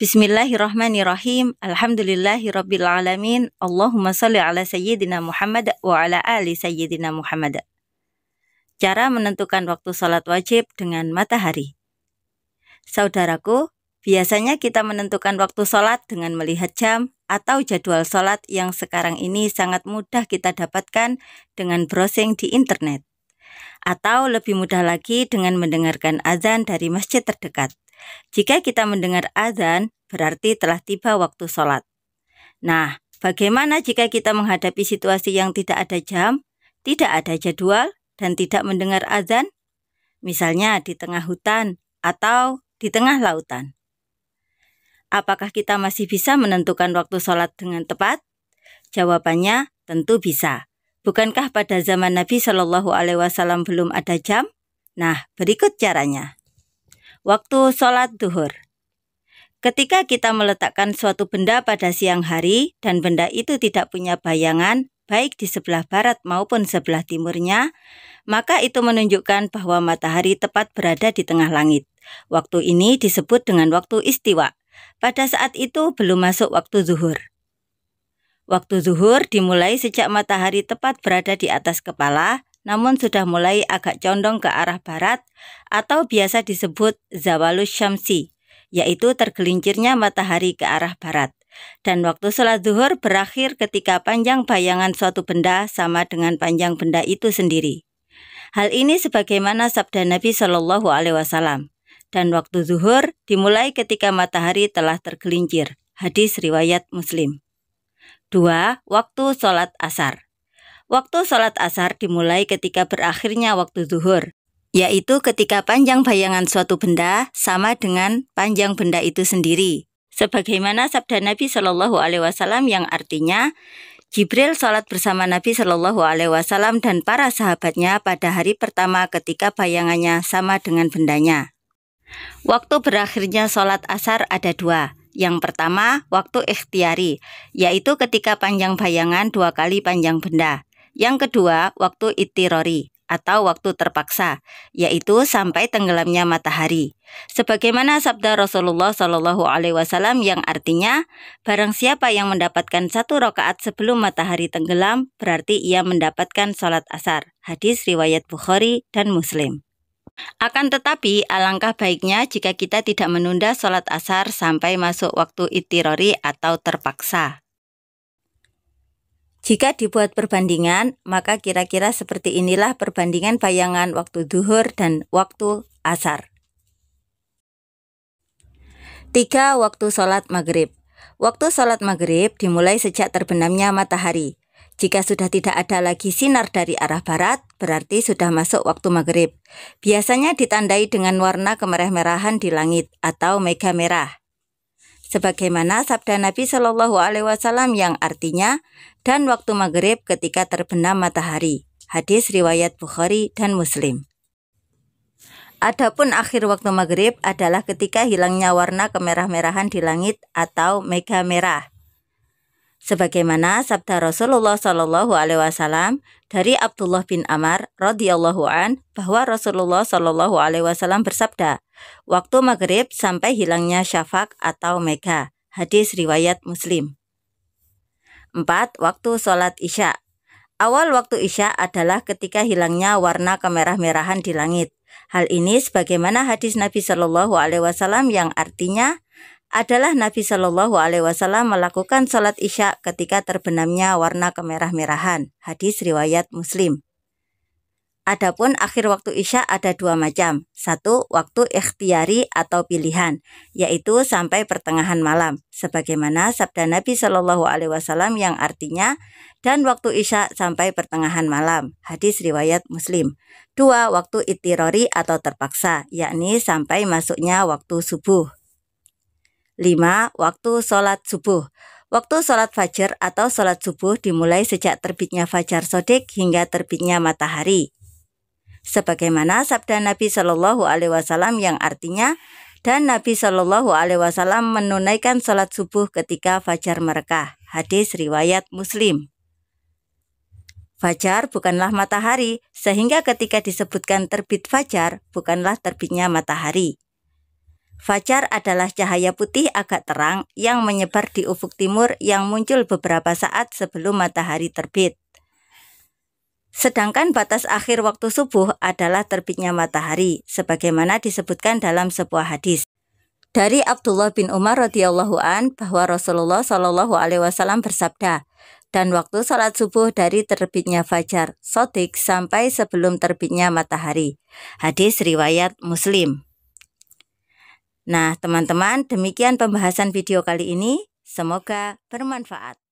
Bismillahirrahmanirrahim. Alhamdulillahirrabbilalamin. Allahumma salli ala sayyidina Muhammad wa ala ali sayyidina Muhammad. Cara menentukan waktu salat wajib dengan matahari. Saudaraku, biasanya kita menentukan waktu salat dengan melihat jam atau jadwal salat yang sekarang ini sangat mudah kita dapatkan dengan browsing di internet. Atau lebih mudah lagi dengan mendengarkan azan dari masjid terdekat. Jika kita mendengar azan, berarti telah tiba waktu sholat. Nah, bagaimana jika kita menghadapi situasi yang tidak ada jam, tidak ada jadwal, dan tidak mendengar azan? Misalnya di tengah hutan atau di tengah lautan. Apakah kita masih bisa menentukan waktu sholat dengan tepat? Jawabannya tentu bisa. Bukankah pada zaman Nabi Shallallahu Alaihi Wasallam belum ada jam? Nah, berikut caranya. Waktu sholat duhur. Ketika kita meletakkan suatu benda pada siang hari dan benda itu tidak punya bayangan, baik di sebelah barat maupun sebelah timurnya, maka itu menunjukkan bahwa matahari tepat berada di tengah langit. Waktu ini disebut dengan waktu istiwa. Pada saat itu belum masuk waktu zuhur. Waktu zuhur dimulai sejak matahari tepat berada di atas kepala, namun sudah mulai agak condong ke arah barat atau biasa disebut zawalus syamsi, yaitu tergelincirnya matahari ke arah barat. Dan waktu sholat zuhur berakhir ketika panjang bayangan suatu benda sama dengan panjang benda itu sendiri. Hal ini sebagaimana sabda Nabi Shallallahu Alaihi Wasallam. Dan waktu zuhur dimulai ketika matahari telah tergelincir. Hadis riwayat Muslim. 2. Waktu sholat asar. Waktu sholat asar dimulai ketika berakhirnya waktu zuhur, yaitu ketika panjang bayangan suatu benda sama dengan panjang benda itu sendiri. Sebagaimana sabda Nabi Shallallahu Alaihi Wasallam yang artinya, Jibril sholat bersama Nabi Shallallahu Alaihi Wasallam dan para sahabatnya pada hari pertama ketika bayangannya sama dengan bendanya. Waktu berakhirnya sholat asar ada dua. Yang pertama, waktu ikhtiari, yaitu ketika panjang bayangan 2 kali panjang benda. Yang kedua, waktu ittirori atau waktu terpaksa, yaitu sampai tenggelamnya matahari. Sebagaimana sabda Rasulullah Shallallahu Alaihi Wasallam yang artinya, barang siapa yang mendapatkan 1 rakaat sebelum matahari tenggelam, berarti ia mendapatkan sholat asar. Hadis riwayat Bukhari dan Muslim. Akan tetapi, alangkah baiknya jika kita tidak menunda sholat asar sampai masuk waktu ittirori atau terpaksa. Jika dibuat perbandingan, maka kira-kira seperti inilah perbandingan bayangan waktu duhur dan waktu asar. 3. Waktu sholat maghrib. Waktu sholat maghrib dimulai sejak terbenamnya matahari. Jika sudah tidak ada lagi sinar dari arah barat, berarti sudah masuk waktu maghrib. Biasanya ditandai dengan warna kemerah-merahan di langit atau mega merah. Sebagaimana sabda Nabi Shallallahu Alaihi Wasallam yang artinya, dan waktu maghrib ketika terbenam matahari. Hadis riwayat Bukhari dan Muslim. Adapun akhir waktu maghrib adalah ketika hilangnya warna kemerah-merahan di langit atau mega merah. Sebagaimana sabda Rasulullah Shallallahu Alaihi Wasallam dari Abdullah bin Amr radhiyallahu an bahwa Rasulullah Shallallahu Alaihi Wasallam bersabda, waktu maghrib sampai hilangnya syafaq atau mega. Hadis riwayat Muslim. 4. Waktu sholat isya. Awal waktu isya adalah ketika hilangnya warna kemerah-merahan di langit. Hal ini sebagaimana hadis Nabi Shallallahu Alaihi Wasallam yang artinya adalah Nabi Shallallahu Alaihi Wasallam melakukan sholat isya ketika terbenamnya warna kemerah-merahan. Hadis riwayat Muslim. Adapun akhir waktu isya ada 2 macam. 1. Waktu ikhtiari atau pilihan, yaitu sampai pertengahan malam. Sebagaimana sabda Nabi Shallallahu Alaihi Wasallam yang artinya, dan waktu isya sampai pertengahan malam. Hadis riwayat Muslim. 2. Waktu ittirori atau terpaksa, yakni sampai masuknya waktu subuh. 5. Waktu sholat subuh. Waktu sholat fajar atau sholat subuh dimulai sejak terbitnya fajar shodiq hingga terbitnya matahari. Sebagaimana sabda Nabi Shallallahu Alaihi Wasallam yang artinya, dan Nabi Shallallahu Alaihi Wasallam menunaikan sholat subuh ketika fajar merekah. Hadis riwayat Muslim. Fajar bukanlah matahari, sehingga ketika disebutkan terbit fajar, bukanlah terbitnya matahari. Fajar adalah cahaya putih agak terang yang menyebar di ufuk timur yang muncul beberapa saat sebelum matahari terbit. Sedangkan batas akhir waktu subuh adalah terbitnya matahari, sebagaimana disebutkan dalam sebuah hadis. Dari Abdullah bin Umar radhiyallahu an bahwa Rasulullah shallallahu alaihi wasallam bersabda, dan waktu salat subuh dari terbitnya fajar shodiq sampai sebelum terbitnya matahari. Hadis riwayat Muslim. Nah, teman-teman, demikian pembahasan video kali ini. Semoga bermanfaat.